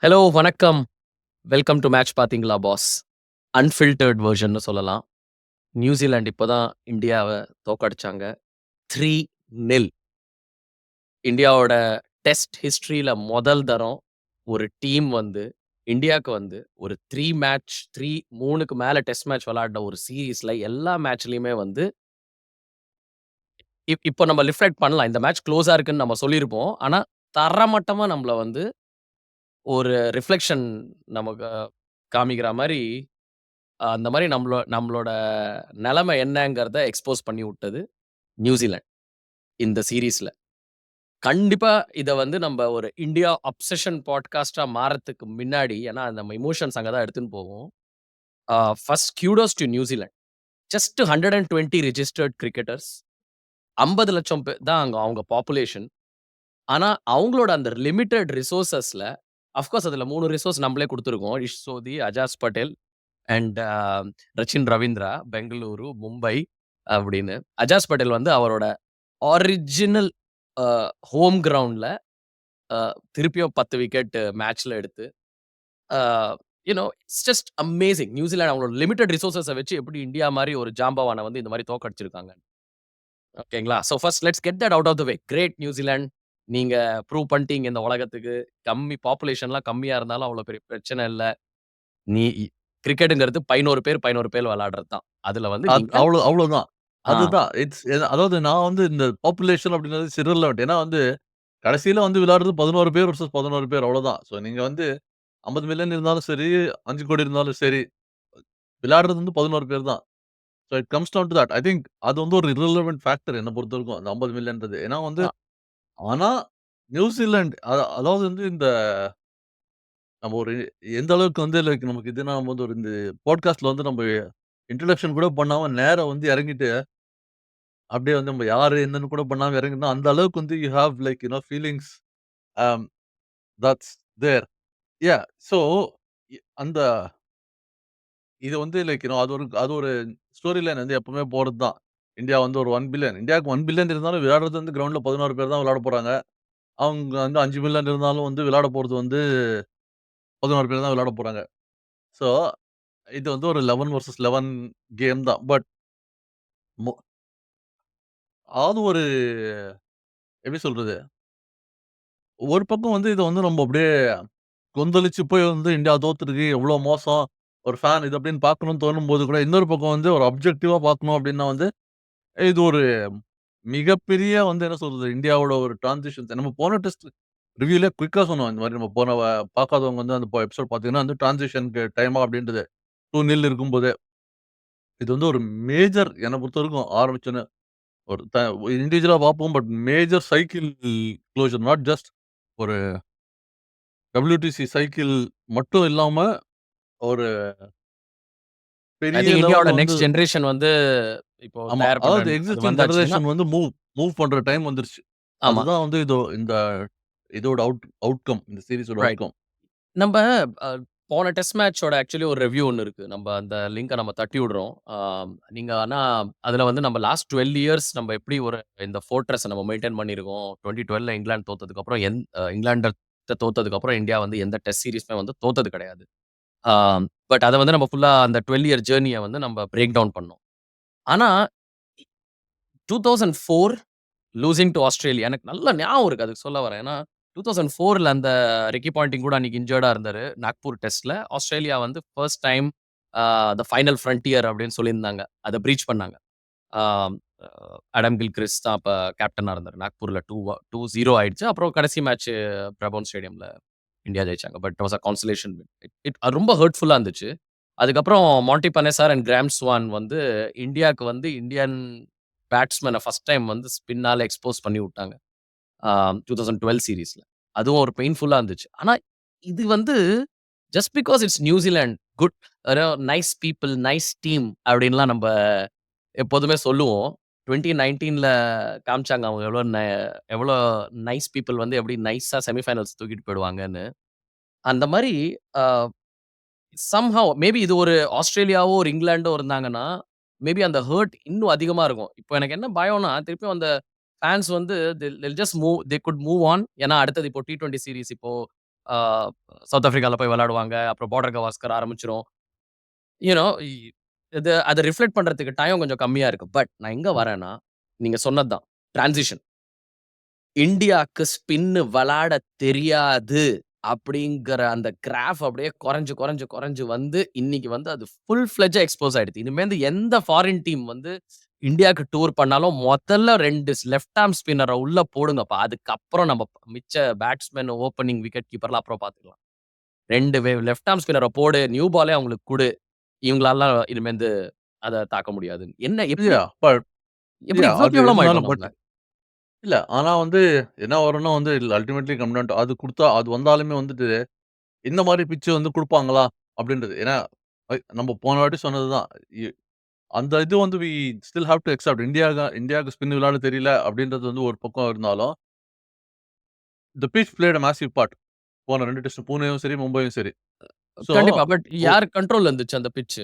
Hello, வணக்கம். Welcome to match பாத்தீங்களா pass. Unfiltered வெர்ஷன்னு சொல்லலாம். நியூசிலாந்து இப்ப தான் இந்தியாவ தோற்கடிச்சாங்க. 3-0. இந்தியாவோட டெஸ்ட் ஹிஸ்டரியில முதல் தரம் ஒரு டீம் வந்து இந்தியாக்கு வந்து ஒரு 3க்கு மேல டெஸ்ட் மேட்ச் விளையாடின ஒரு சீரிஸ்ல எல்லா மேட்ச்லயுமே வந்து இப்போ நம்ம ரிஃப்ளெக்ட் பண்ணலாம். இந்த மேட்ச் குளோஸா இருக்குன்னு நம்ம சொல்லியிருப்போம். ஆனா, தரமட்டமா நம்மள வந்து ஒரு ரிஃப்ளெக்ஷன் நமக்கு காமிக்கிற மாரி அந்த மாரி நம்மளோட நெலைமை என்னங்கிறத எக்ஸ்போஸ் பண்ணி விட்டது நியூசிலாந்து இந்த சீரிஸ்ல. கண்டிப்பா இத வந்து நம்ப ஒரு இந்தியா அப்சஷன் பாட்காஸ்ட்டா மாறத்துக்கு முன்னாடி, ஏன்னா நம்ம எமோஷன்ஸ் அங்க தான் எடுத்துன்னு போகும். First kudos to New Zealand. Just 120 registered cricketers. 50,00,000 பேர் தான் அங்க அவங்க பாப்புலேஷன். ஆனா, அவங்களோட அந்த லிமிட்டட் ரிசோர்ஸஸ்ல அஃப்கோர்ஸ் அதுல 3 ரிசோர்ஸ் நம்மளே குடுத்துருக்கோம். இஷ் சோதி, அஜாஸ் பட்டேல் அண்ட் ரச்சின் ரவீந்திரா, பெங்களூரு, மும்பை அப்படின்னு. அஜாஸ் பட்டேல் வந்து அவரோட ஒரிஜினல் அ ஹோம் கிரவுண்ட்ல அ திருப்பியும் 10 விக்கெட் மேட்ச்ல எடுத்து, uh you know it's just amazing. New Zealand அவங்களோட லிமிட்டட் ரிசோர்ஸஸ வச்சு எப்படி இந்தியா மாரி ஒரு ஜாம்பவான வந்து இந்த மாரி தோற்கடிச்சிருக்காங்க. ஓகேங்களா? So first let's get that out of the way. Great New Zealand. நீங்க ப்ரூவ் பண்ணிட்டீங்க இந்த உலகத்துக்கு. கம்மி பாப்புலேஷன்லாம் கம்மியா இருந்தாலும் அவ்வளோ பெரிய பிரச்சனை இல்ல. நீ கிரிக்கெட்ங்கிறது 11 பேர் விளையாடுறது தான். அதுல வந்து நீங்க அவ்வளோதான். ஆ. அதுதான். அதாவது நான் வந்து இந்த பாப்புலேஷன் அப்படின்றது இட்ஸ் இர்ரெலவன்ட். ஏன்னா வந்து கடைசியில வந்து விளையாடுறது 11 பேர் வெர்சஸ் 11 பேர் அவ்வளோதான். ஸோ நீங்க வந்து 50,000,000 இருந்தாலும் சரி, 5,00,00,000 இருந்தாலும் சரி, விளையாடுறது வந்து 11 பேர் தான். So it comes down to that. I think அது வந்து ஒரு இர்ரெலவன்ட் ஃபேக்டர் என்ன பொறுத்தவரைக்கும். அந்த 50,000,000ன்றது. ஏன்னா வந்து அ ஆனா நியூசிலாந்து அதாவது வந்து இந்த நம்ம ஒரு எந்த அளவுக்கு வந்து லைக் நமக்கு இதுனா வந்து ஒரு இந்த பாட்காஸ்ட்ல வந்து நம்ம இன்ட்ரோடக்ஷன் கூட பண்ணாம நேரா வந்து இறங்கிட்டு அப்படியே வந்து நம்ம யாரு என்னன்னு கூட பண்ணாம இறங்கினா, அந்த அளவுக்கு வந்து you have like feelings um that's there. Yeah! So அந்த இது வந்து லைக் அது ஒரு ஸ்டோரி லைன் வந்து எப்பவுமே போறது தான். இந்தியா வந்து ஒரு 1 பில்லியன் இந்தியாவுக்கு 1 பில்லியன் இருந்தாலும் விளையாடுறது வந்து கிரவுண்ட்ல 11 பேர் தான் விளையாட போறாங்க. அவங்க வந்து 5 மில்லியன் இருந்தாலும் வந்து விளையாட போறது வந்து 11 பேர் தான் விளையாட போறாங்க. சோ இது வந்து ஒரு 11 வெர்சஸ் 11 கேம் தான். பட் மொ அதாவது ஒரு எப்படி சொல்றது? ஒரு பக்கம் வந்து இத வந்து நம்ம அப்படியே கொந்தளிச்சு போய் வந்து இந்தியா தோத்துருக்கு, எவ்ளோ மோசம். ஒரு ஃபேன் இது அப்படின்னு பார்க்கணும்னு தோணும்போது கூட, இன்னொரு பக்கம் வந்து ஒரு அப்ஜெக்டிவா பார்க்கணும் அப்படின்னா வந்து, இது ஒரு மிகப்பெரிய வந்து என்ன சொல்றது, இந்தியாவோட ஒரு டிரான்சிஷன். நம்ம போன டெஸ்ட் ரிவ்யூலயே குயிக்கா சொன்னோம். இந்த மாரி நம்ம போன பார்க்காதவங்க வந்து அந்த எபிசோட் பார்த்தீங்கன்னா வந்து டிரான்சிஷன்க்கு டைமா அப்படின்றது 2-0 இருக்கும்போதே. இது வந்து ஒரு மேஜர் என்ன பொறுத்தவரைக்கும் ஆரம்பிச்சோனே ஒரு இண்டிவிஜுவலா பார்ப்போம். But major cycle closure not just ஒரு WTC சைக்கிள் மட்டும் இல்லாம, ஒரு ஐ பெரிய திங்க் இந்தியாவோட லெவல்ல வந்து நெக்ஸ்ட் ஜெனரேஷன் வந்து இப்போ ஆமா. தயார் பண்ற அதாவது அது எக்ஸிஸ்டிங் வந்தாச்சுன்னா ஜெனரேஷன் வந்து மூவ் மூவ் பண்ற டைம் வந்துருச்சு. ஆமா. அதுதான் வந்து இந்த இதோட அவுட்கம். இந்த சீரிஸோட ரைட். அவுட்கம். நம்ப அ போன டெஸ்ட் மேட்ச்சோட ஆக்சுவலி ஒரு ரிவ்யூ ஒண்ணு இருக்கு. நம்ப அந்த லிங்க நம்ம தட்டி விடுறோம். நீங்க ஆனா அதுல வந்து நம்ம லாஸ்ட் 12 இயர்ஸ் நம்ம எப்படி ஒரு இந்த ஃபோர்ட்ரஸ நம்ம மெயின்டெயின் பண்ணியிருக்கோம். 2012ல இங்கிலாந்து தோத்ததுக்கப்புறம் இங்கிலாண்ட தோத்ததுக்கப்புறம் இந்தியா வந்து எந்த டெஸ்ட் சீரிஸுமே வந்து தோத்தது கிடையாது. ஆ பட் அத வந்து நம்ம ஃபுல்லா அந்த 12 இயர் ஜர்னிய வந்து நம்ம பிரேக் டவுன் பண்ணோம். ஆனா 2004 லூசிங் டூ ஆஸ்திரேலியா. எனக்கு நல்ல ஞாபகம் இருக்கு. அதுக்கு சொல்ல வரேன். ஏன்னா 2004ல அந்த ரிக்கி பாண்டிங் கூட அன்னைக்கு இன்ஜர்டா இருந்தாரு. நாக்பூர் டெஸ்ட்ல. ஆஸ்திரேலியா வந்து first time the final frontier அப்படின்னு சொல்லியிருந்தாங்க. அத பிரீச் பண்ணாங்க. ஆ அடம் கில்கிறிஸ்ட் தான் அப்ப கேப்டனா இருந்தாரு. நாக்பூர்ல 2-0 ஆயிடுச்சு. அப்புறம் கடைசி மேட்ச் பிரபோன் ஸ்டேடியம்ல இந்தியா ஜெயிச்சாங்க. But it was consolation win. அது ரொம்ப ஹர்ட்ஃபுல்லா இருந்துச்சு. அதுக்கப்புறம் Monty Panesar and Graeme Swann வந்து இந்தியாக்கு வந்து இந்தியன் பேட்ஸ்மேன ஃபர்ஸ்ட் டைம் வந்து ஸ்பின்னால எக்ஸ்போஸ் பண்ணி விட்டாங்க. 2012 சீரிஸ்ல. அதுவும் ஒரு பெயின்ஃபுல்லா இருந்துச்சு. ஆனா, இது வந்து just because it's New Zealand good nice people, nice team அப்டின்லாம் நம்ப எப்போதுமே சொல்லுவோம். 2019ல காமிச்சாங்க அவங்க எவ்வளோ நைஸ் பீப்பிள் வந்து எப்படி நைஸா செமி ஃபைனல்ஸ் தூக்கிட்டு போயிடுவாங்கன்னு. அந்த மாரி அ சம்ஹவ் மேபி இது ஒரு ஆஸ்திரேலியாவோ, ஒரு இங்கிலாண்டோ இருந்தாங்கன்னா, மேபி அந்த ஹர்ட் இன்னும் அதிகமா இருக்கும். இப்போ எனக்கு என்ன பயம்னா, திருப்பியும் அந்த ஃபேன்ஸ் வந்து தில் தில் just move they good move on. ஏன்னா அடுத்தது இப்போ T20 சீரிஸ் இப்போ அ சவுத் ஆஃப்ரிக்கால போய் விளையாடுவாங்க. அப்புறம் பார்டர் கவாஸ்கர் ஆரம்பிச்சுரும். யூ நோ அத ரிஃப்ளெக்ட் பண்றதுக்கு டைம் கொஞ்சம் கம்மியா இருக்கு. பட் நான் எங்க வரேன்னா, நீங்க சொன்னது தான். டிரான்சிஷன். இந்தியாக்கு ஸ்பின் விளையாட தெரியாது அப்படிங்கிற அந்த கிராஃப் அப்படியே குறைஞ்சு, குறைஞ்சு, குறைஞ்சு வந்து இன்னைக்கு வந்து அது ஃபுல் ஃப்ளெட்ஜா எக்ஸ்போஸ் ஆயிடுது. இனிமேந்து எந்த ஃபாரின் டீம் வந்து இந்தியாக்கு டூர் பண்ணாலும் முதல்ல 2 லெஃப்ட் ஆர்ம் ஸ்பின்னர உள்ள போடுங்கப்பா. அதுக்கப்புறம் நம்ம மிச்ச பேட்ஸ்மேன், ஓப்பனிங், விக்கெட் கீப்பர்லாம் அப்புறம் பார்த்துக்கலாம். 2 லெஃப்ட் ஆர்ம் ஸ்பின்னர போடு. நியூ பாலே அவங்களுக்கு குடு. இவங்களால இனிமேந்து அத தாக்க முடியாது. என்ன எப்படி யாஹ்! பட் எப்படி இவ்ளோ அது கேவலமா ஆயிட்டோம் இருந்தாலும் நம்ம? பட் இல்ல. ஆனா வந்து என்ன வரும்னா வந்து அல்டிமேட்லி கம் டவுன் டூ அது குடுத்தா அது வந்தாலுமே வந்துட்டு, இந்த மாரி பிட்ச் வந்து குடுப்பாங்களா? அப்படின்றது. ஏன்னா, நம்ம போன வாட்டி சொன்னது தான். அந்த இது வந்து we still have to accept. இந்தியாவுக்கு ஸ்பின் விளையாட தெரியல அப்படின்றது வந்து ஒரு பக்கம் இருந்தாலும், the pitch played a massive part. போன 2 டெஸ்ட் பூனேவும் சரி, மும்பையும் சரி. சோ, கண்டிப்பா. பட் ஒ யார் கண்ட்ரோல்ல இருந்துச்சு அந்த பிட்ச்?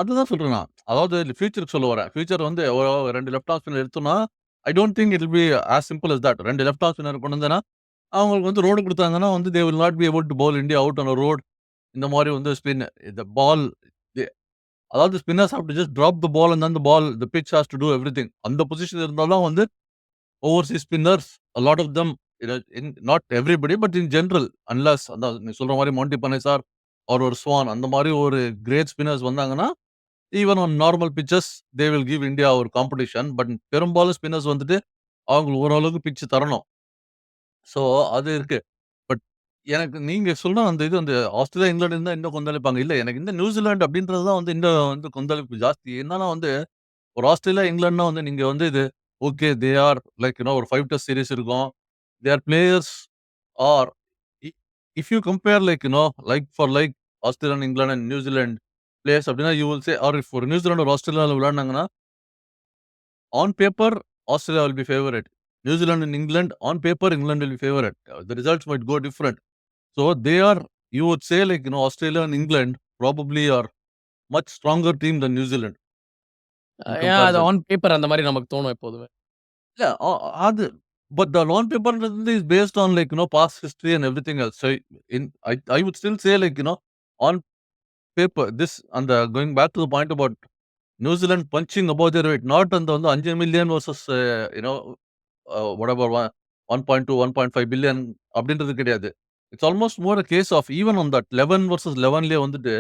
அதுதான் சொல்றேன் நான். அதாவது ஃபியூச்சருக்கு சொல்ல வரேன். ஃபியூச்சர் வந்து 2 லெஃப்ட் ஆர்ம் ஸ்பின்னர் எடுத்தோம்னா, I don't think it will be as simple as that. 2 left arm spinner கொண்டு வந்தேன்னா, அவங்களுக்கு வந்து ரோடு குடுத்தாங்கன்னா வந்து they will not be able to bowl India out on a road. இந்த மாரி வந்து ஸ்பின் இந்த பால் எ அதாவது spinners have to just drop the ball and then the ball the pitch has to do everything. அந்த position இருந்தா தான் வந்து overseas spinners a lot of them not everybody but in general unless அதான் நீ சொல்ற மாரி Monty Panesar or ஒரு Swann அந்த மாரி ஒரு கிரேட் ஸ்பின்னர்ஸ் வந்தாங்கன்னா, even on normal pitches they will give India ஒரு காம்படிஷன். பட் பெரும்பாலும் ஸ்பின்னர்ஸ் வந்துட்டு அவங்களுக்கு ஓரளவுக்கு பிட்ச் தரணும். சோ அது இருக்கு. பட் எனக்கு நீங்க சொன்ன அந்த இது அந்த ஆஸ்திரேலியா, இங்கிலாந்து இருந்தா இன்னும் கொந்தளிப்பாங்க. இல்ல எனக்கு இந்த நியூசிலாந்து அப்படின்றது தான் வந்து இன்னும் வந்து கொந்தளிப்பு ஜாஸ்தி. என்னன்னா வந்து ஒரு ஆஸ்திரேலியா, இங்கிலாந்துனா வந்து நீங்க வந்து இது ஓகே தே ஆர் லைக் ஒரு 5 டெஸ்ட் சீரிஸ் இருக்கும். Their players are uh if you compare like for like Australia, England and New Zealand players அப்படின்னா you will say or if ஒரு நியூசிலாந்து ஒரு ஆஸ்திரேலியால விளையாடுனாங்கன்னா, on paper Australia will be favourite. New Zealand and England on paper England will be favourite. The results might go different. So they are, you would say Australia and England probably are much stronger team than New Zealand in ஏன் அது comparison. On paper அந்த மாரி நமக்கு தோணும் எப்போதுமே. Yeah, அது but the lawn paper is based on past history and everything else. So I would still say on paper this and going back to the point about New Zealand punching above their weight, not on the 5 million versus whatever 1.2 1.5 billion அப்படின்றது கிடையாது. It's almost more a case of even on that 11 versus 11லயே வந்துட்டு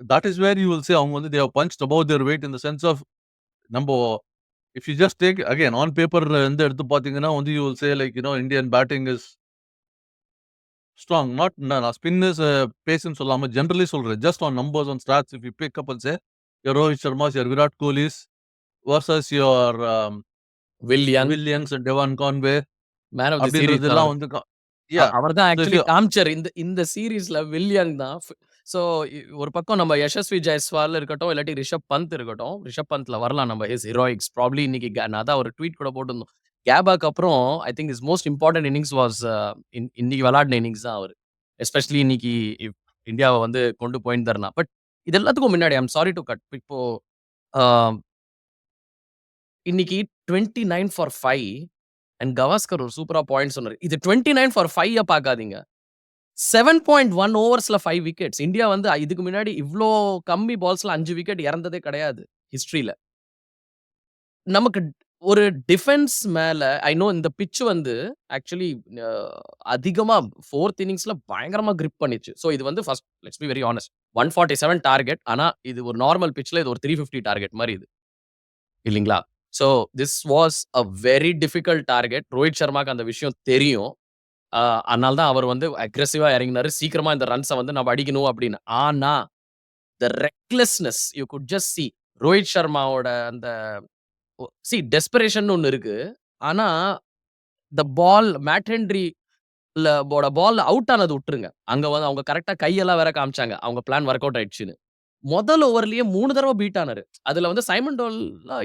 that is where you will say அவங்க வந்து they have punched above their weight in the sense of நம்போ if you just take again on paper வந்து எடுத்து பார்த்தீங்கன்னா வந்து you will say Indian batting is strong. Not நான் spin is பேஸ்ன்னு சொல்லாம generally சொல்றேன். Just on numbers on stats if you pick up and say your Rohit Sharma's, your Virat Kohli's versus your Will Young, Will Youngs and Devon Conway man of the series அப்படின்றதெல்லாம் அவரு. வந்து yeah. அவர் தான் So if actually you காமிச்சாரு. இந்த இந்த சீரிஸ்ல Will Young தான். சோ ஒரு பக்கம் நம்ம யஷஸ்வி ஜெயஸ்வால் இருக்கட்டும், இல்லாட்டி ரிஷப் பந்த் இருக்கட்டும். ரிஷப் பந்த்ல வரலாம் நம்ம ஹிஸ் ஹீரோயிக்ஸ் ப்ராபப்லி இன்னைக்கு நான் அதான் ஒரு ட்வீட் கூட போட்டிருந்தோம். கேபாக்கு அப்புறம் I think his most important innings was இன்னைக்கு விளையாடின இன்னிங்ஸ் தான் அவரு. எஸ்பெஷலி இன்னைக்கு இந்தியாவ வந்து கொண்டு போயிருந்தாருன்னா. பட் இது எல்லாத்துக்கும் முன்னாடி ஐ அம் சாரி டூ கட். இப்போ அ இன்னைக்கு 29 ஃபார் 5 அண்ட் கவாஸ்கர் ஒரு சூப்பரா பாயிண்ட் சொன்னாரு. இது 29 ஃபார் 5 பார்க்காதீங்க. 7.1 ஓவர்ஸ்ல 5 விக்கெட்ஸ். இந்தியா வந்து இதுக்கு முன்னாடி இவ்ளோ கம்மி பால்ஸ்ல 5 விக்கெட் இறந்ததே கிடையாது ஹிஸ்டரில. நமக்கு ஒரு டிஃபென்ஸ் மேல ஐ நோ இந்த பிட்ச் வந்து ஆக்சுவலி அ அதிகமா 4த் இன்னிங்ஸ்ல பயங்கரமா கிரிப் பண்ணிச்சு. சோ இது வந்து first let's be very honest 147 target. ஆனா இது ஒரு நார்மல் பிட்ச்ல இது ஒரு 350 டார்கெட் மாரி இது. இல்லீங்களா? So this was a very difficult target. Rohit சர்மாக்கு அந்த விஷயம் தெரியும். அதனால தான் அவர் வந்து அக்ரெசிவா இறங்கினாரு. சீக்கிரமா இந்த ரன்ஸ வந்து நம்ம அடிக்கணும் அப்படின்னு. ஆனா, the recklessness you could just see Rohit சர்மாவோட அந்த டெஸ்பரேஷன்னு ஒண்ணு இருக்கு. ஆனா, the ball Matt Henry ball out ஆனது விட்டுருங்க. அங்க வந்து அவங்க கரெக்ட்டா கையெல்லாம் வேற காமிச்சாங்க. அவங்க பிளான் வொர்க் அவுட் ஆயிடுச்சுன்னு. முதல் ஓவர்லயே 3 தடவ பீட் ஆனாரு. அதுல வந்து சைமன் டோல்,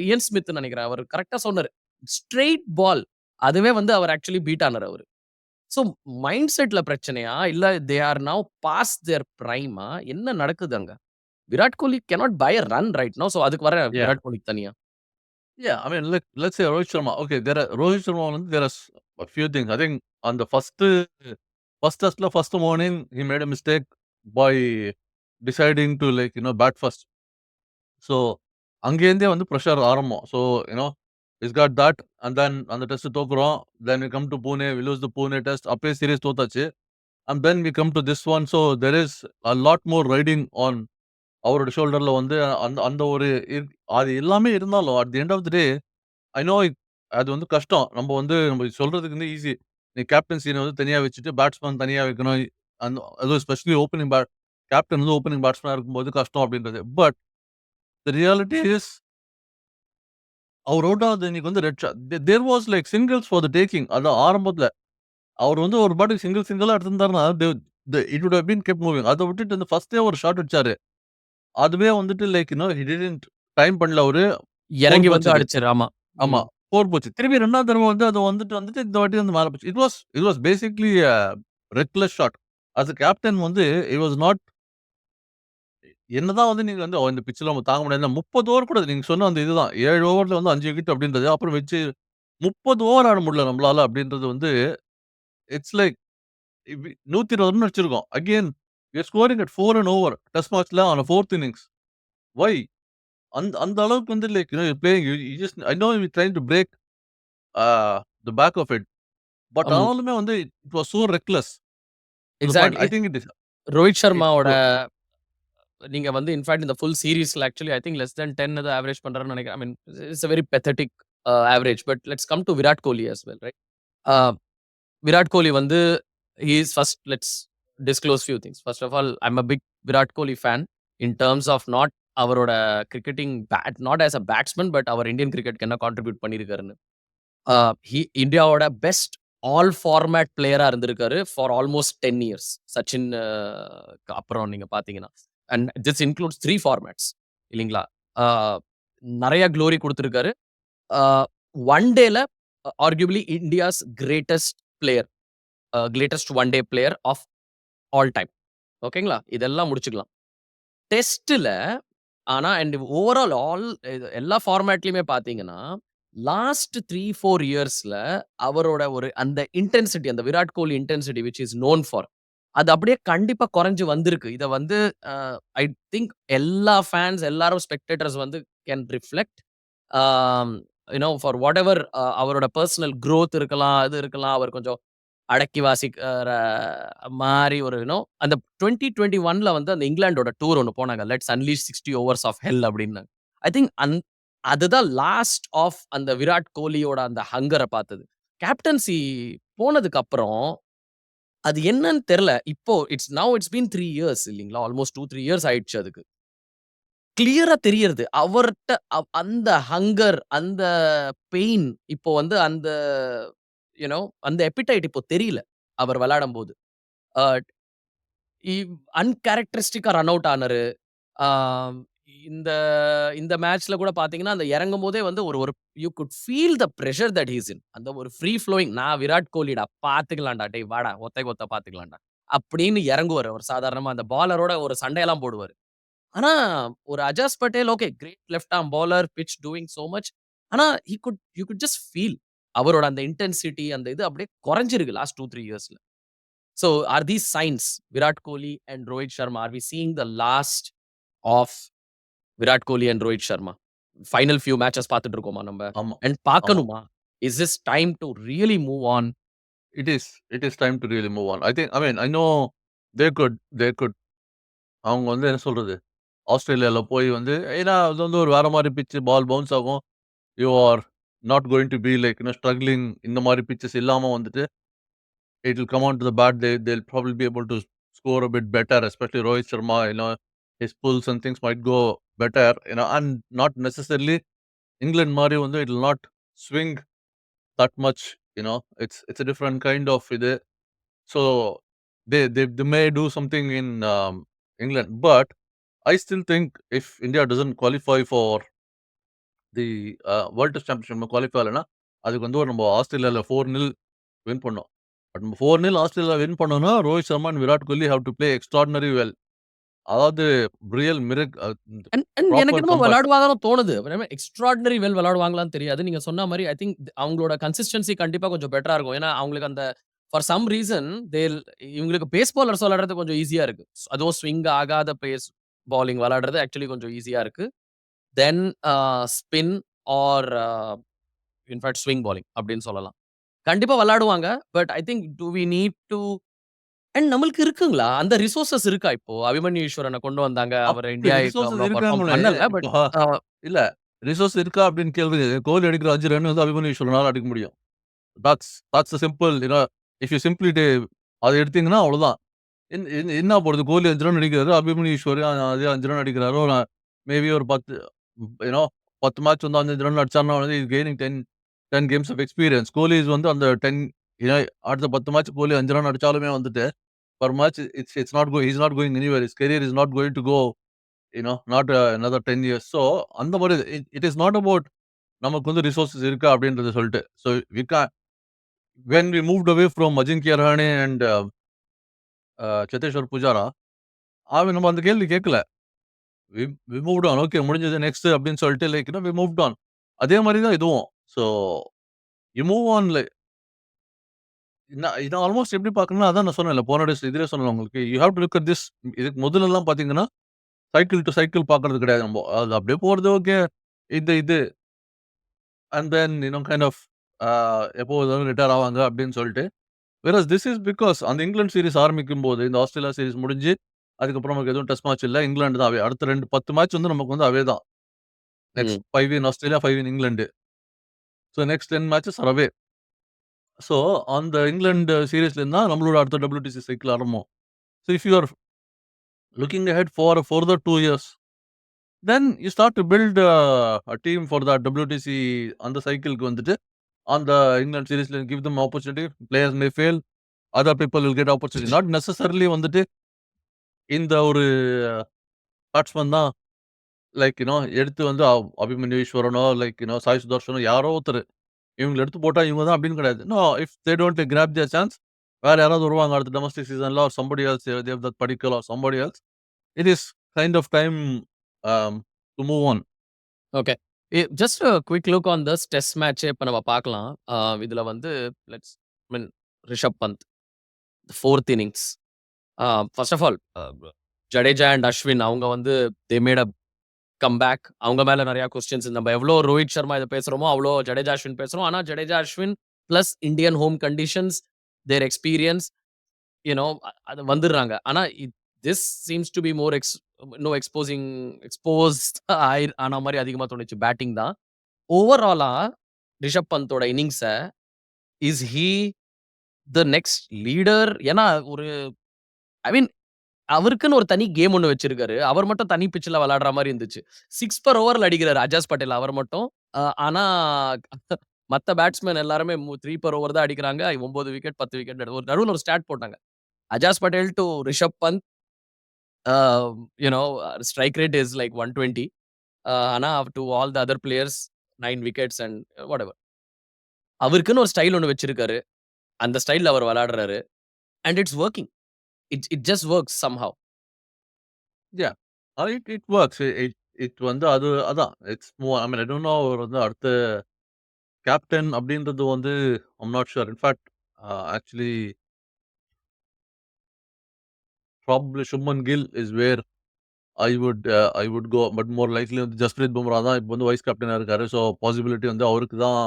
இயன் ஸ்மித்ன்னு நெனைக்கிறேன். அவரு கரெக்ட்டா சொன்னாரு. ஸ்ட்ரெய்ட் பால். அதுவே வந்து அவர் ஆக்சுவலி பீட் ஆனாரு அவரு. சோ மைண்ட் செட்ல பிரச்சனையா? இல்ல they are now past their பிரைமா? என்ன நடக்குது அங்க? Virat Kohli cannot buy a run right now. So அதுக்கு வரேன் yeah. விராட் கோலிக்கு தனியா. Yeah, I mean, let's say Rohit Sharma. Okay, Rohit Sharma வந்து there are a few things. I think on the first first டெஸ்ட்ல first morning he made a mistake by deciding to bat first. So அங்கேருந்தே வந்து pressure ஆரம்பம். So you know is got that and then அந்த test தோக்குறோம். Then we come to Pune, we lose the Pune test. அப்பயே series தோத்தாச்சு. And then we come to this one. So there is a lot more riding on அவரோட ஷோல்டர்ல வந்து அந்த அந்த ஒரு அது எல்லாமே இருந்தாலும் at the end of the day I know அது வந்து கஷ்டம். நம்ம சொல்றதுக்கு வந்து ஈஸி. நீ கேப்டன்சிய வந்து தனியா வச்சுட்டு, பேட்ஸ்மேன் தனியா வைக்கணும். அதுவும் ஸ்பெஷலி ஓப்பனிங் கேப்டன் வந்து ஓப்பனிங் பேட்ஸ்மேனா இருக்கும்போது கஷ்டம் அப்படின்றது. பட் தி ரியாலிட்டி இஸ் அவர் அவுட் ஆகுது இன்னைக்கு வந்து red shot. There was like singles for the taking. அதான் ஆரம்பத்துல. அவர் வந்து ஒரு பாட்டுக்கு சிங்கிளா எடுத்திருந்தாருன்னா, it would have been kept moving. அத விட்டுட்டு இந்த ஃபர்ஸ்ட்டே ஒரு ஷாட் அடிச்சாரு. அதுவே வந்துட்டு ஹி டிட்ன்ட் டைம் பண்ணல அவரு. 4 இறங்கி வந்து போச்சு அது. அடிச்சாரு. ஆமா. ஆமா. ம். 4 போச்சு. திருப்பி 2வது தடவ வந்து அது வந்துட்டு இந்த வாட்டி வந்து மேல போச்சு. It was basically a reckless shot. As a captain வந்து இட் வாஸ் நாட் என்னதான் வந்து நீங்க வந்து இந்த பிட்ச்ல நம்ம தாங்க முடியாது. 30 ஓவர் கூட நீங்க சொன்ன அந்த இதுதான். 7 ஓவர்ல வந்து 5 விக்கெட் அப்படின்றது. அப்புறம் வச்சு 30 ஓவர் ஆட முடியல நம்மளால அப்படின்றது வந்து இட்ஸ் லைக் 120 ரன் அடிச்சிருக்கோம். Again we are scoring at 4 and over. Test மேட்ச்ல ஆன் 4த் இன்னிங்ஸ். வை? அந்த அந்த அளவுக்கு வந்து you playing you just I know you trying to break uh the back of it. But um ஆனாலுமே வந்து it was so reckless to the point. I exactly. Think it is Rohit it சர்மாவோட நீங்க வந்து in fact இந்த full சீரிஸ்ல actually I think less than 10 ஏதோ average பண்றாருன்னு நினைக்கிறேன். I mean it's a very pathetic average. But let's come to Virat Kohli as well right. Uh Virat Kohli வந்து he is first let's disclose few things. First of all I am a big Virat Kohli fan in terms of not அவரோட cricketing not as a batsman but அவர் Indian கிரிக்கெட்க்கு என்ன contribute பண்ணியிருக்காருன்னு. இந்தியாவோட best all format பிளேயரா இருந்திருக்காரு for almost 10 years. Sachin அப்புறம் நீங்க பார்த்தீங்கன்னா. அண்ட் திஸ் இன்க்ளூட்ஸ் 3 ஃபார்மேட்ஸ் இல்லீங்களா? அ நெறைய குளோரி குடுத்திருக்காரு. அ ஒன் டேல arguably India's greatest player. Greatest one day player of all time. ஓகேங்களா? இதெல்லாம் முடிச்சுக்கலாம். டெஸ்ட்ல ஆனா அண்ட் ஓவரால் எல்லா ஃபார்மேட்லயுமே பார்த்தீங்கன்னா, லாஸ்ட் 3, 4 இயர்ஸ்ல அவரோட ஒரு அந்த இன்டென்சிட்டி அந்த Virat Kohli intensity which is known for அது அப்படியே கண்டிப்பா குறைஞ்சு வந்திருக்கு. இத வந்து அ ஐ திங்க் எல்லா ஃபேன்ஸ் எல்லாரும் ஸ்பெக்டேட்டர்ஸ் வந்து can reflect. Um for whatever அவரோட பெர்சனல் குரோத் இருக்கலாம், அது இருக்கலாம். அவர் கொஞ்சம் அடக்கி வாசிக்கிற மாரி ஒரு அந்த 2021ல வந்து அந்த இங்கிலாந்தோட டூர் ஒண்ணு போனாங்க. Let's unleash 60 overs of hell அப்படின்னு. ஐ திங்க் அதுதான் லாஸ்ட் ஆஃப் அந்த விராட் கோலியோட அந்த ஹங்கர பார்த்தது. கேப்டன்சி போனதுக்கு அப்புறம் அது என்னன்னு தெரியல. இப்போ இட்ஸ் பீன் 3 இயர்ஸ் இல்லீங்களா? ஆல்மோஸ்ட் 2, 3 இயர்ஸ் ஆயிடுச்சு அதுக்கு. கிளியரா தெரியறது. அவர்ட்ட அந்த ஹங்கர், அந்த பெயின் இப்போ வந்து அந்த அந்த எப்பிடைட் இப்போ தெரியல. அவர் விளையாடும்போது. அ அன்கேரக்டரிஸ்டிக்கா ரன் அவுட் ஆனாரு. ஆம் இந்த இந்த மேட்ச்ல கூட பார்த்தீங்கன்னா, அந்த இறங்கும்போதே வந்து ஒரு ஒரு you good feel the pressure that he is in. அந்த ஒரு ஃப்ரீ ஃப்ளோயிங் நான் விராட் கோலிடா பார்த்துக்கலாம்டா. டேய் வாடா ஒத்தைக்கு ஒத்த பார்த்துக்கலாம்டா. அப்படின்னு இறங்குவாரு. அவர் சாதாரணமா அந்த பாலரோட ஒரு சண்டையெல்லாம் போடுவாரு. ஆனா, ஒரு Ajaz Patel okay great left arm bowler, pitch doing so much. ஆனா, யூ குட் ஜஸ்ட் ஃபீல் அவரோட அந்த இன்டென்சிட்டி அந்த இது அப்படியே குறைஞ்சிருக்கு லாஸ்ட் 2, 3 இயர்ஸ்ல. So are these signs Virat Kohli and Rohit Sharma are we seeing the last of Virat Kohli and Rohit Sharma? Final few matches பார்த்துட்டு இருக்கோமா நம்ப? ஆமா, அண்ட் ஆமா. பார்க்கணுமா? Is this time to really move on? It is time to really move on. I mean I know they good அவங்க வந்து என்ன சொல்றது? ஆஸ்திரேலியால போய் வந்து ஏன்னா அது வந்து ஒரு வேற மாரி பிட்ச் பால் பவுன்ஸ் ஆகும். You are not going to be struggling இந்த மாரி பிட்சஸ் இல்லாம வந்துட்டு it will come on to the bat. They'll probably be able to score a bit better, especially Rohit Sharma. His pulls and things might go better. And not necessarily England Mari it will not swing that much. It's a different kind of இது. So they may do something in England, but I still think if India doesn't qualify for the World Test Championship நம்ம qualify ஆகலன்னா அதுக்கு வந்து நம்ம ஆஸ்திரேலியால 4-0 win பண்ணோம். But நம்ம 4-0 Australia win பண்ணோம்னா, Rohit Sharma and Virat Kohli have to play extraordinary well. அதாவது real and எனக்கு ப்ராப்பர் என்னமோ கம்பேக். விளையாடுவாங்கன்னு தோணுது. எக்ஸ்ட்ரார்டினரி விளையாடுவாங்களான்னு தெரியாது. நீங்க சொன்ன மாரி ஐ திங்க் அவங்களோட கன்சிஸ்டன்சி கண்டிப்பா கொஞ்சம் பெட்டரா இருக்கும். ஏன்னா, அவங்களுக்கு அந்த ஃபார் சம் ரீசன் இவங்களுக்கு பேஸ் பாலர்ஸ் விளையாடுறது கொஞ்சம் ஈஸியா இருக்கு. அதுவும் ஸ்விங் ஆகாத பேஸ் பாலிங் விளையாடுறது ஆக்சுவலி கொஞ்சம் ஈஸியா இருக்கு. Then spin or in fact swing bowling அப்படின்னு சொல்லலாம். கண்டிப்பா விளையாடுவாங்க. But I think to we need to and நம்மளுக்கு இருக்குங்களா? அந்த ரிசோர்ஸஸ் இருக்கா இப்போ? அபிமன்யு ஈஸ்வரன கொண்டு வந்தாங்க. அவரு அப்படி இந்தியாக்கு ரிசோர்ஸஸ் அவ்வளோ பெர்ஃபார்ம் இருக்காங்களே. பண்ணல. பட் இப்போ இல்ல ரிசோர்ஸ் இருக்கா அப்படின்னு கேள்வி கோலி அடிக்கிற 5 ரன் வந்து அபிமன்யு ஈஸ்வரனால அடிக்க முடியும். Thoughts simple if you simply அத எடுத்தீங்கன்னா அவ்வளோதான். என்ன போறது கோலி 5 ரன் அடிக்கிறாரு. அபிமன்யு ஈஸ்வரி அதே 5 ரன் அடிக்கிறாரு. மேபி ஒரு 10 யூனோ 10 மேட்ச் வந்து 5 ரன் அடிச்சாருன்னா வந்து is gaining 10 games of experience. Kohli is வந்து அந்த 10 யூனோ அடுத்த 10 மேட்ச் கோலி 5 ரன் அடிச்சாலுமே வந்துட்டு per match it's not he is not going anywhere. His career is not going to go not another 10 years. So அந்த மாரி இட் இஸ் நாட் அபௌட் நமக்கு வந்து resources இருக்கா அப்படின்றத சொல்லிட்டு. So we can when we moved away from Ajinkya Rahane and Cheteshwar Pujara, நம்ம அந்த கேள்வி கேட்கல. We we moved on. Okay முடிஞ்சது நெக்ஸ்ட் அப்படின்னு சொல்லிட்டு வி மூவ்ட் ஆன். அதே மாரி தான் இதுவும். ஸோ யூ மூவ் ஆன் இத ஆல்மோஸ்ட் எப்படி பார்க்கணும்னா, அதான் நான் சொன்னேன்ல போன இதுலயே சொன்னேன் உங்களுக்கு. You have to look at this. இதுக்கு முதல்லலாம் பார்த்தீங்கன்னா, சைக்கிள் டூ சைக்கிள் பார்க்கறது கிடையாது நம்போ. அது அப்படியே போறது ஓகே. இது அண்ட் தென் கைண்ட் ஆஃப் எப்போ ரிட்டயர் ஆவாங்க அப்படின்னு சொல்லிட்டு. வேறஸ் திஸ் இஸ் பிகாஸ் அந்த இங்கிலாந்து சீரிஸ் ஆரம்பிக்கும்போது, இந்த ஆஸ்திரேலியா சீரிஸ் முடிஞ்சு, அதுக்கப்புறம் நமக்கு எதுவும் டெஸ்ட் மேட்ச் இல்ல. இங்கிலாந்து தான் அவே. அடுத்த 10 மேட்ச் வந்து நமக்கு வந்து அவே தான். நெக்ஸ்ட் ம். 5 in Australia, 5 in England. So next 10 matches are away. So அந்த இங்கிலாந்து சீரிஸ்ல இருந்தா நம்மளோட அடுத்த WTC சைக்கிள் ஆரம்பம். So if you are looking ahead for further 2 years, then you start to build a team for that WTC அந்த சைக்கிள்க்கு வந்துட்டு, அந்த இங்கிலாந்து சீரிஸ்ல give them opportunity. Players may fail. Other people will get opportunity. Not necessarily வந்துட்டு இந்த ஒரு batsman தான் எடுத்து வந்து அபிமன்யு ஈஸ்வரனோ, சாய் சுதர்ஷனோ யாரோ ஒருத்தரு. இவங்கள எடுத்து போட்டா இவங்க தான் அப்படின்னு கிடையாது. No, if they don't grab their chance, வேற யாராவது வருவாங்க அடுத்த டொமஸ்டிக் சீசன்ல or somebody else, Devdutt Padikkal or somebody else. It is kind of time to move on. Okay. Just quick look on this test match இப்ப நம்ம பார்க்கலாம். இதுல வந்து let's I mean Rishabh Pant 4த் innings. First of all Jadeja and Ashwin அவங்க வந்து they made a comeback. அவங்க மேல நெறைய கொஸ்டின்ஸ் நம்ம எவ்வளோ ரோஹித் சர்மா இத பேசுறோமோ, அவ்வளோ ஜடேஜா, அஸ்வின் பேசுறோம். ஆனா Jadeja, Ashwin plus Indian home conditions, their experience அது வந்துடுறாங்க. ஆனா this seems to be more இன்னும் எக்ஸ்போஸ்ட் ஆன மாரி அதிகமா தோணுச்சு. பேட்டிங் தான். ஓவராலா ரிஷப் பந்தோட இன்னிங்ஸ is he the next leader? ஏன்னா ஒரு ஐ மீன் அவருக்குன்னு ஒரு தனி கேம் ஒண்ணு வச்சிருக்காரு. அவர் மட்டும் தனி பிட்ச்ல விளையாடுற மாரி இருந்துச்சு. 6 பெர் ஓவர்ல அடிக்கிறாரு அஜாஸ் பட்டேல் அவர் மட்டும். ஆனா மத்த பேட்ஸ்மேன் எல்லாருமே 3 பெர் ஓவர் தான் அடிக்கிறாங்க. 9 விக்கெட், 10 விக்கெட் நடுவுல ஒரு ஸ்டாட் போட்டாங்க. Ajaz Patel to Rishabh Pant uh you know strike rate is like 120. ஆனா to all the other players 9 wickets and whatever. அவருக்குன்னு ஒரு ஸ்டைல் ஒண்ணு வச்சிருக்காரு. அந்த ஸ்டைல்ல அவர் விளையாடுறாரு. And it's working. It just works somehow. Yeah. It works. It it வந்து அதான். It's move I mean I don't know அவர் வந்து அடுத்த கேப்டன் அப்படின்றது வந்து I'm not sure. In fact actually probably Shubman Gill is where I would go. But more likely வந்து ஜஸ்பிரீத் பும்ரா தான் இப்ப வந்து வைஸ் கேப்டனா இருக்காரு. ஸோ பாசிபிலிட்டி வந்து அவருக்கு தான்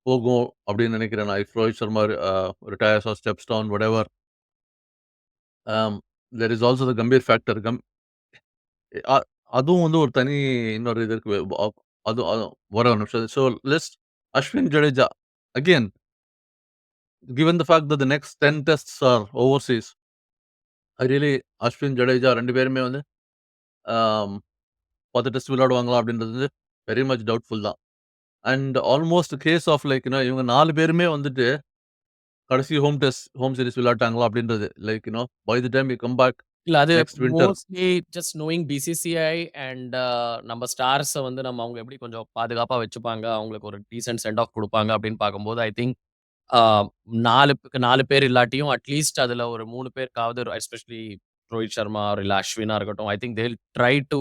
போகும் அப்படின்னு நினைக்கிறேன் நான். If Rohit Sharma retires or steps down whatever. There is also the Gambhir factor. Uh அதுவும் வந்து ஒரு தனி இன்னொரு இது இருக்கு. அது அது ஒரே ஒரு நிமிஷம். So let's Ashwin, Jadeja again given the fact that the next 10 tests are overseas. I really Ashwin, Jadeja 2 பேருமே வந்து ஆம் 10 டெஸ்ட் விளையாடுவாங்களா அப்படின்றது வந்து வெரி மச் டவுட்ஃபுல் தான். அண்ட் ஆல்மோஸ்ட் கேஸ் ஆஃப் இவங்க 4 பேருமே வந்துட்டு கடைசி ஹோம் சீரிஸ் விளையாட்டாங்களா அப்படின்றது. By the time we come back இல்ல அது next winter. Mostly just knowing BCCI and நம்ம ஸ்டார்ஸ வந்து அவங்க எப்படி கொஞ்சம் பாதுகாப்பா வச்சுப்பாங்க. அவங்களுக்கு ஒரு டீசென்ட் செண்ட் ஆஃப் குடுப்பாங்க அப்படின்னு பார்க்கும்போது, ஐ திங்க் ஆ 4 பேர் இல்லாட்டியும் அட்லீஸ்ட் அதுல ஒரு 3 பேருக்காவது எஸ்பெஷலி ரோஹித் சர்மா இல்ல அஸ்வினா இருக்கட்டும். I think they will try to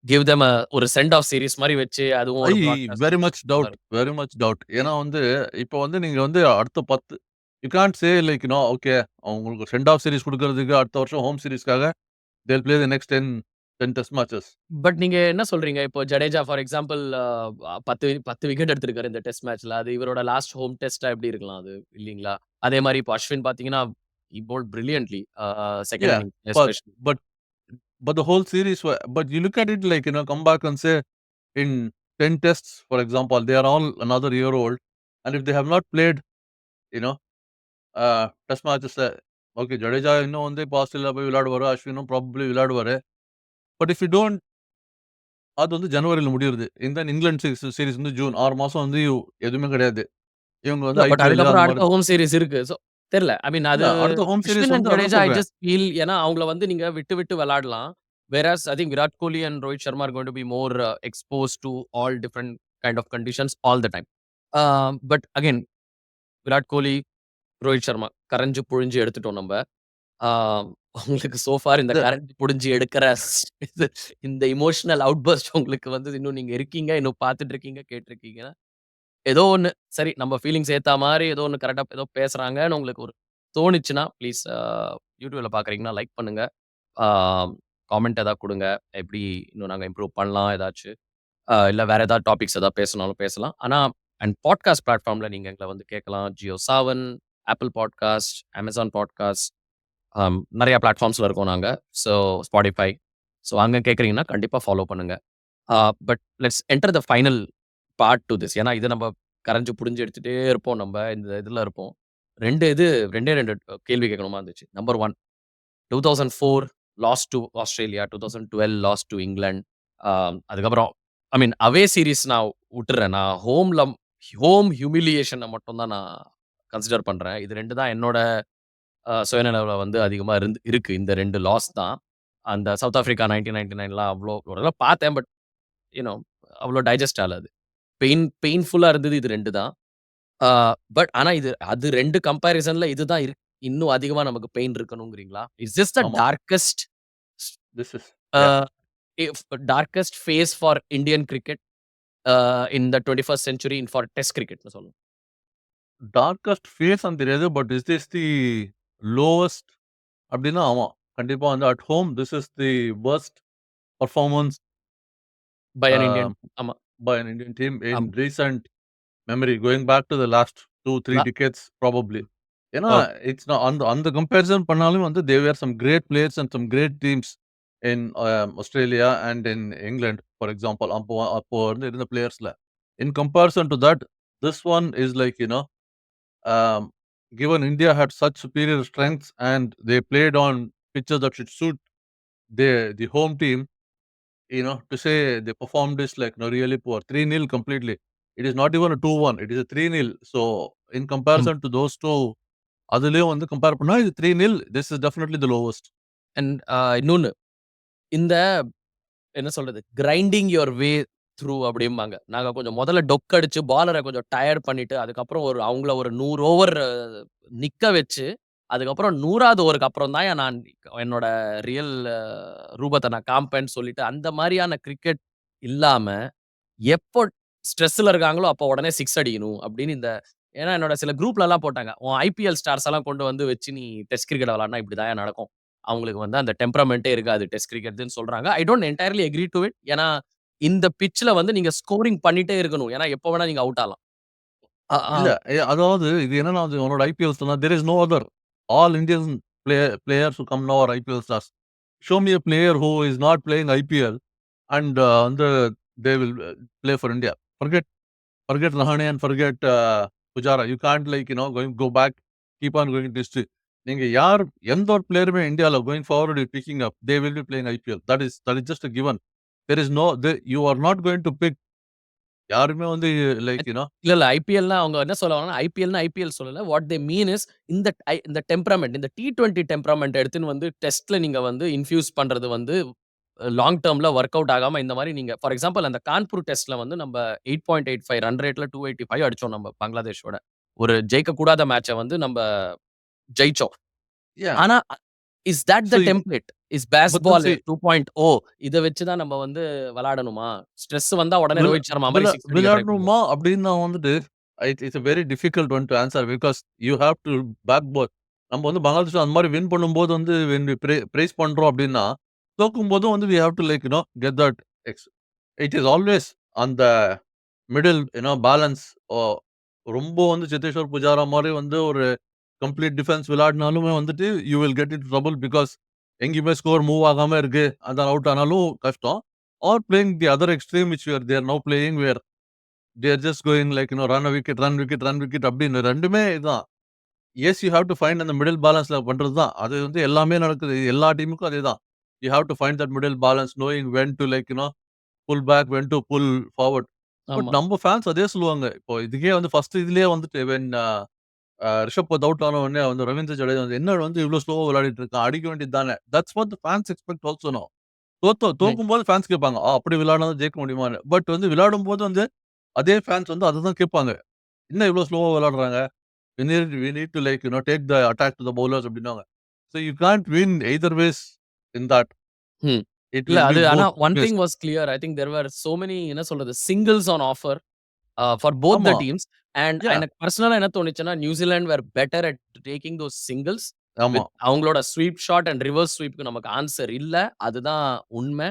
give them ஒரு செண்ட் ஆஃப் சீரிஸ் மாரி வச்சு அதுவும் ஐ ஒரு broadcast very much doubt, very much doubt. ஏன்னா வந்து இப்ப வந்து நீங்க வந்து அடுத்த 10 you can't say like okay அவங்களுக்கு செண்ட் ஆஃப் சீரிஸ் குடுக்குறதுக்கு அடுத்த வருஷம் ஹோம் சீரிஸ்க்காக they will play the next 10 test matches. But நீங்க என்ன சொல்றீங்க? இப்போ ஜடேஜா ஃபார் எக்ஸாம்பிள் 10 விக்கெட் எடுத்திருக்காரு இந்த டெஸ்ட் மேட்ச்ல. அது இவரோட லாஸ்ட் ஹோம் டெஸ்ட்டா எப்படி இருக்கலாம் அது இல்லீங்களா? அதே மாரி இப்போ அஸ்வின் பார்த்தீங்கன்னா, he bowled brilliantly second Yeah, innings but especially. but but the whole series but you look at it like, come back and say in 10 tests, for example, they are all another year old, and if they have not played, you know, test மேட்சஸ்ல okay Jadeja இன்னும் வந்து இப்போ Australia போய் விளையாடுவாரு. அஸ்வினும் probably விளையாடுவாரு. But if you don't அது வந்து ஜனவரில முடியுறது. தென் இங்கிலாந்து சீரிஸ் வந்து ஜூன் 6 மாசம் வந்து எதுவுமே கிடையாது. இவங்க வந்து இல்ல பட் ஐபிஎல் அதுக்கப்புறம் அந்த மாரி அடுத்த ஹோம் சீரிஸ் இருக்கு. ஸோ தெர்ல. ஐ மீன் இல்ல அது அடுத்த ஹோம் சீரிஸ் அஸ்வின் அண்ட் வந்து அதான் ஜடேஜா ஐ சொல்றேன். ஜஸ்ட் ஃபீல் ஏன்னா அவங்கள வந்து நீங்க விட்டு விட்டு விளையாடலாம். Whereas I think Virat Kohli and Rohit Sharma are going to be more exposed to all different kind of conditions all the time. But again Virat Kohli, Rohit Sharma கரஞ்சு புழிஞ்சு எடுத்துட்டோம் நம்ப. ஆ உங்களுக்கு சோ ஃபார் இந்த இல்ல கரண்ட் புடிஞ்சு எடுக்கிற இது இந்த எமோஷனல் அவுட்பர்ஸ்ட் உங்களுக்கு வந்து இன்னும் நீங்க இருக்கீங்க. இன்னும் பார்த்துட்டு இருக்கீங்க, கேட்டுருக்கீங்க. ஏதோ ஒண்ணு சரி நம்ம ஃபீலிங்ஸ் ஏத்தா மாரி ஏதோ ஒண்ணு கரெக்ட்டா ஏதோ பேசுறாங்கன்னு உங்களுக்கு ஒரு தோணுச்சுன்னா, ப்ளீஸ் YouTubeல பார்க்குறீங்கன்னா லைக் பண்ணுங்க. ஆ காமெண்ட் ஏதாவது குடுங்க. எப்படி இன்னும் நாங்க இம்ப்ரூவ் பண்ணலாம் ஏதாச்சு. இல்ல வேற ஏதாவது டாபிக்ஸ் ஏதாவது பேசணும்னாலும் பேசலாம். ஆனா அண்ட் பாட்காஸ்ட் பிளாட்ஃபார்ம்ல நீங்க எங்கள வந்து கேட்கலாம். Jio Saavn, Apple Podcast, Amazon Podcast நெறைய பிளாட்ஃபார்ம்ஸ்ல இருக்கோம் நாங்க. So Spotify. ஸோ அங்க கேட்கிறீங்கன்னா கண்டிப்பா ஃபாலோ பண்ணுங்க. But let's enter the final part do this. ஏன்னா, இத நம்ம கரஞ்சு புடிஞ்சு எடுத்துட்டே இருப்போம் நம்ப. இந்த இதுல இருப்போம். 2 கேள்வி கேட்கணுமா இருந்துச்சு. Number 1 2004 lost to Australia, 2012 lost to England. அதுக்கப்புறம் ஐ மீன் அவே சீரிஸ் நான் உட்டுர்றேன். நான் ஹோம் ஹியூமிலியேஷன மட்டும் தான் நான் கன்சிடர் பண்றேன். இது 2 தான் என்னோட சுயநலவுல வந்து அதிகமா இருக்கு. இந்த 2 லாஸ் தான். அந்த சவுத் ஆஃப்ரிக்கா 1999லாம் அவ்ளோ ஓரளவு பார்த்தேன். பட் யூ நோ அவ்ளோ டைஜெஸ்ட் ஆகல அது. பெயின்ஃபுல்லா இருந்தது இது 2 தான். ஆ பட் ஆனா அது 2 கம்பேரிசன்ல இதுதான் இன்னும் அதிகமா நமக்கு பெயின் இருக்கணும்ங்கிறீங்களா? இஸ் திஸ் த ஆமா. Darkest this is uh yeah if darkest phase for Indian cricket in the 21st century for test கிரிக்கெட்ன்னு சொல்லணும். டார்க்கஸ்ட் ஃபேஸ் అని தெரியாது. But is this the lowest அப்டின்னா ஆமா. கண்டிப்பா வந்து at home this is the worst performance by uh an Indian ஆமா, by an Indian team in ஆமா. Recent memory going back to the last 2, 3 law decades probably. ஏன்னா, okay. It's not அந்த அந்த comparison பண்ணாலும் வந்து there were some great players and some great teams in Australia and in England, for example. அப்போ அப்போ வந்து இருந்த பிளேயர்ஸ்ல. In comparison to that, this one is like, um, given India had such superior strengths and they played on pitches that should suit the home team, to say they performed this like really poor. 3-0 completely. It is not even a 2-1. It is a 3-0. So, in ம். comparison to those two, அதுலயும் வந்து compare பண்ணா இது 3-0. This is definitely the lowest. And இன்னொன்னு இந்த என்ன சொல்றது? Grinding your way through அப்படிம்பாங்க. நாங்க கொஞ்சம் முதல்ல டொக்கடிச்சு பாலர கொஞ்சம் டயர்ட் பண்ணிட்டு, அதுக்கப்புறம் அவங்கள ஒரு 100 ஓவர் நிக்க வச்சு, அதுக்கப்புறம் 100வது ஓவருக்கு அப்புறம் தான்யா நான் என்னோட ரியல் ரூபத்த நான் காமிப்பேன்னு சொல்லிட்டு, அந்த மாரியான கிரிக்கெட் இல்லாம, எப்போ ஸ்ட்ரெஸ்ல இருக்காங்களோ, அப்போ உடனே 6 அடிக்கணும் அப்படின்னு ஏன்னா என்னோட சில குரூப்லலாம் போட்டாங்க. உன் ஐபிஎல் ஸ்டார்ஸ் எல்லாம் கொண்டு வந்து வச்சு நீ டெஸ்ட் கிரிக்கெட் விளையாடினா இப்படிதான்யா நடக்கும். அவங்களுக்கு வந்து அந்த டெம்பரமென்ட்டே இருக்காது டெஸ்ட் கிரிக்கெட்ன்னு சொல்றாங்க. I don't entirely agree to it. ஏன்னா, இந்த பிட்ச்ல வந்து நீங்க ஸ்கோரிங் பண்ணிட்டே இருக்கணும். ஏன்னா, எப்ப வேணா நீங்க அவுட் ஆகலாம். அ ஆ இல்ல அதாவது இது என்னன்னா வந்து உன்னோட ஐபிஎல்ஸ்னா there is no other. All Indian players who come now are IPL stars. Show me a player who is not playing IPL and வந்து they will play for India. Forget Rahane and forget Pujara. You can't like, go back, keep on going to history. நீங்க எந்த ஒரு பிளேயருமே இந்தியால going forward with picking up, they will be playing IPL. That is just a given. There is no you are not going to pick யாருமே வந்து like, இல்ல. ஐபிஎல்னா அவங்க என்ன சொல்ல வராங்கன்னா, ஐபிஎல்னா ஐபிஎல் சொல்லல. வாட் தே மீன் இஸ் இந்த டெம்பரமென்ட் இந்த T20 டெம்பரமென்ட் எடுத்துன்னு வந்து டெஸ்ட்ல நீங்க வந்து இன்ஃப்யூஸ் பண்றது வந்து லாங் டெர்ம்ல வொர்க் அவுட் ஆகாம இந்த மாரி நீங்க ஃபார் எக்ஸாம்பிள் அந்த கான்பூர் டெஸ்ட்ல வந்து நம்ப 8.85 ரன் ரேட்ல 285 அடிச்சோம் நம்ம பங்களாதேஷோட. ஒரு ஜெயிக்கக்கூடாத மேட்ச வந்து நம்ப ஜெயிச்சோம். yeah. ஆனா, is that the So template? Is but then baseball see 2.0 இத வச்சு தான் நம்ம வந்து விளையாடணுமா? ஸ்ட்ரெஸ் வந்தா உடனே விள ரோஹித் சர்மா மாரி விள 6 அடிக்க ட்ரை பண்ணுவோம். விளையாடணுமா அப்படின்னு நான் வந்துட்டு It's a very difficult one to answer because you have to back both. நம்ம வந்து பங்களாதேஷ் அந்த மாரி வின் பண்ணும்போது வந்து when we praise பண்றோம் அப்டின்னா, தோக்கும்போதும் வந்து we have to like, get that it is always on the middle balance. ஓ ரொம்ப வந்து சித்தேஸ்வர் புஜாரா மாரி வந்து ஒரு கம்ப்ளீட் டிஃபென்ஸ் விளையாடினாலுமே வந்துட்டு you will get into trouble because எங்கேயுமே ஸ்கோர் மூவ் ஆகாம இருக்கு. அதான் அவுட் ஆனாலும் கஷ்டம். Or playing the other extreme which we are now playing where they are just going like run a wicket, run wicket, run wicket அப்படின்னு 2மே இதுதான். Yes you have to find அந்த middle பேலன்ஸ்ல பண்றது தான். அது வந்து எல்லாமே நடக்குது. எல்லா டீமுக்கும் அதேதான். You have to find that middle balance knowing when to like pull back, when to pull forward. But ஆமா. நம்ம ஃபேன்ஸ் அதே சொல்லுவாங்க. இப்போ இதுக்கே வந்து ஃபர்ஸ்ட் இதுலயே வந்துட்டு வென் ரிஷப் பந்த் அவுட் ஆன உடனே வந்து ரவீந்திர ஜடேஜா வந்து என்ன வந்து இவ்ளோ ஸ்லோவா விளையாடிட்டு இருக்கான். அடிக்க வேண்டியது தானே. That's what the fans expect also now. Right. தோக்கும்போது ஃபேன்ஸ் கேட்பாங்க. அப்படி விளையாடினா தான் ஜெயிக்க முடியுமான்னு. பட் வந்து விளையாடும்போது வந்து அதே ஃபேன்ஸ் வந்து அததான் கேட்பாங்க. என்ன இவ்ளோ ஸ்லோவா விளையாடுறாங்க. we need to like take the attack to the bowlers அப்படின்னுவாங்க. So you can't win either ways in that. ம். It இல்ல will be அது ஆனா both one ways. Thing was clear. I think there were so many என்ன சொல்றது singles on offer for both the ஆமா. Teams. And Yeah. எனக்கு பர்சனலா என்ன தோணுச்சுன்னா, New Zealand were better at taking those singles ஆமா. வித் அவங்களோட ஸ்வீப் ஷாட் அண்ட் ரிவர்ஸ் ஸ்வீப்க்கு நமக்கு ஆன்சர் இல்ல. அதுதான் உண்மை.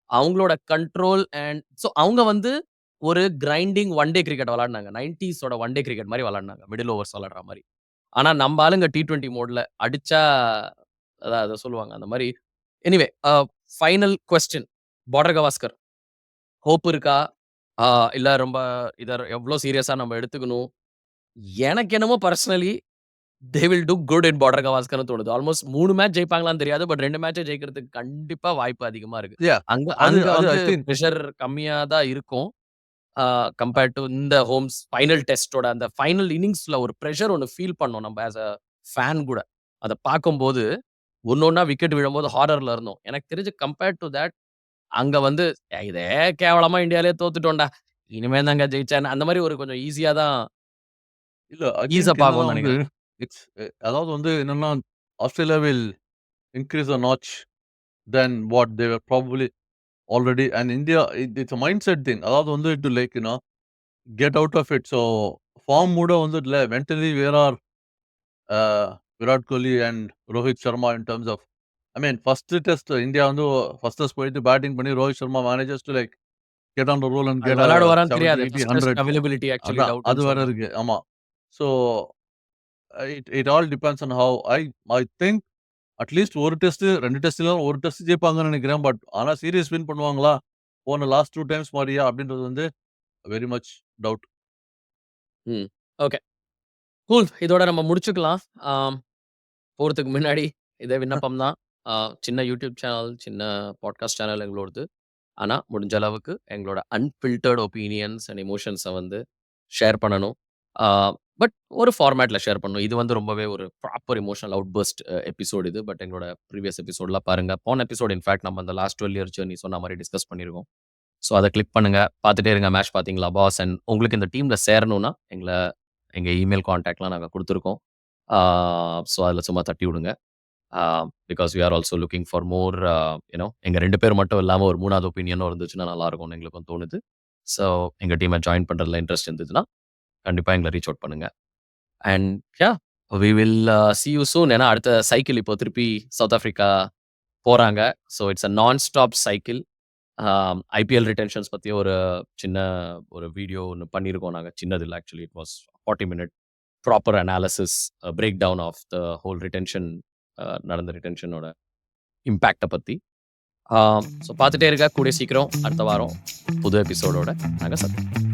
அவங்களோட கண்ட்ரோல் அண்ட் சோ அவங்க வந்து ஒரு கிரைண்டிங் ஒன் டே கிரிக்கெட் விளையாடுனாங்க. 90ஸோட ஒன் டே கிரிக்கெட் மாரி விளையாடுனாங்க. மிடில் ஓவர்ஸ் விளையாடுற மாரி. ஆனா நம்ப ஆளுங்க T20 மோட்ல அடிச்சா அதான் அத சொல்லுவாங்க. அந்த மாரி anyway final question border Gavaskar hope இருக்கா? ஆ இல்ல ரொம்ப இத எவ்ளோ சீரியஸா நம்ம எடுத்துக்கணும்? எனக்கு என்னமோ personally they will do good in Border கவாஸ்கர்ன்னு தோணுது. ஆல்மோஸ்ட் 3 மேட்ச் ஜெயிப்பாங்களான்னு தெரியாது. பட் 2 மேட்ச்ச ஜெயிக்கிறதுக்கு கண்டிப்பா வாய்ப்பு அதிகமா இருக்கு. Yeah. அங்க அது அங்க அது வந்து ஐ திங்க் பிரஷர் கம்மியா தான் இருக்கும். கம்பேர்ட் டூ இந்த ஹோம்ஸ் ஃபைனல் டெஸ்ட்டோட அந்த ஃபைனல் இன்னிங்ஸ்ல ஒரு பிரஷர் ஒண்ணு ஃபீல் பண்ணோம் நம்ம ஆஸ் அ ஃபேன் கூட. அத பார்க்கும்போது ஒண்ணொன்னா விக்கெட் விழும்போது ஹாரர்ல இருந்தோம். எனக்கு தெரிஞ்சு கம்பேர்ட் டூ தட் அங்க வந்து இதே கேவலமா இந்தியாலயே தோத்துட்டோம்டா. இனிமே தாங்க ஜெயிச்சேன்னு அந்த மாரி ஒரு கொஞ்சம் ஈஸியா தான் இல்ல ஐ ஈஸ் திங்க் அப் என்னன்னா ஆகும்னு வந்து நெனைக்கிறேன். இட்ஸ் அதாவது வந்து என்னன்னா Australia will increase a notch than what they were probably already and India it's a mindset thing. அதாவது வந்து to like get out of it. So form கூட வந்து இல்ல mentally where are Virat Kohli and Rohit Sharma in terms of I mean first test India வந்து first test போயிட்டு batting பண்ணி Rohit Sharma manages to like get on the roll and அது get a விளையாடுவாரான்னு 70, தெரியாது. 80, first test 100. Availability actually அதான் அது டவுட்ன்னு வேற சொல்றாங்க. இருக்கு. ஆமா. So it all depends on how I think at least ஒரு டெஸ்ட் 2 டெஸ்ட் இல்ல ஒரு டெஸ்ட் ஜெயிப்பாங்கன்னு நினைக்கிறேன். பட் ஆனா சீரியஸ் வின் பண்ணுவாங்களா? போன லாஸ்ட் 2 டைம்ஸ் மாரியா? அப்படின்றது வந்து வெரி மச் டவுட். ம். ஓகே. கூல். இதோட நம்ம முடிச்சுக்கலாம். போறதுக்கு முன்னாடி இதே விண்ணப்பம் தான். அ சின்ன யூடியூப் சேனல், சின்ன பாட்காஸ்ட் சேனல் எங்களோடது. ஆனா, முடிஞ்ச அளவுக்கு எங்களோட அன்ஃபில்டர்ட் ஒப்பீனியன்ஸ் அண்ட் எமோஷன்ஸ வந்து ஷேர் பண்ணணும். ஆ பட் ஒரு ஃபார்மேட்ல ஷேர் பண்ணணும். இது வந்து ரொம்பவே ஒரு ப்ராப்பர் எமோஷனல் அவுட்பர்ஸ்ட் எபிசோட் இது. பட் எங்களோட ப்ரீவியஸ் எபிசோட்லாம் பாருங்க. போன எபிசோட் இன்ஃபாக்ட் நம்ம அந்த லாஸ்ட் 12 இயர் ஜர்னி சொன்ன மாரி டிஸ்கஸ் பண்ணியிருக்கோம். ஸோ அத கிளிக் பண்ணுங்க. பார்த்துட்டே இருங்க. மேட்ச் பார்த்தீங்களா பாஸ் அண்ட் உங்களுக்கு இந்த டீம்ல சேரணும்னா, எங்க இமெயில் கான்டாக்ட்லாம் நாங்க குடுத்துருக்கோம். ஆ ஸோ அதில சும்மா தட்டி விடுங்க. Because we are also looking for more எங்க 2 பேர் மட்டும் இல்லாம ஒரு 3வது ஒப்பீனியனும் இருந்துச்சுன்னா நல்லாருக்கும்னு எங்களுக்கும் தோணுது. ஸோ எங்க டீம ஜாயின் பண்றதுல இன்ட்ரெஸ்ட் இருந்ததுன்னா, கண்டிப்பா எங்கள ரீச் அவுட் பண்ணுங்க. And yeah we will see you soon. ஏன்னா அடுத்த சைக்கிள் இப்போ திருப்பி சவுத் ஆஃப்ரிக்கா போறாங்க. So it's a non stop cycle. IPL ரிட்டென்ஷன்ஸ் பத்தி சின்ன ஒரு வீடியோ ஒண்ணு பண்ணியிருக்கோம் நாங்க. சின்னது இல்ல actually it was 40 minute proper analysis break down of the whole retention நடந்த ரிட்டென்ஷனோட இம்பாக்ட்ட பத்தி. ஸோ பார்த்துட்டே இருங்க. கூடிய சீக்கிரம் அடுத்த வாரம் புது எபிசோடோட நாங்க சந்திப்போம்.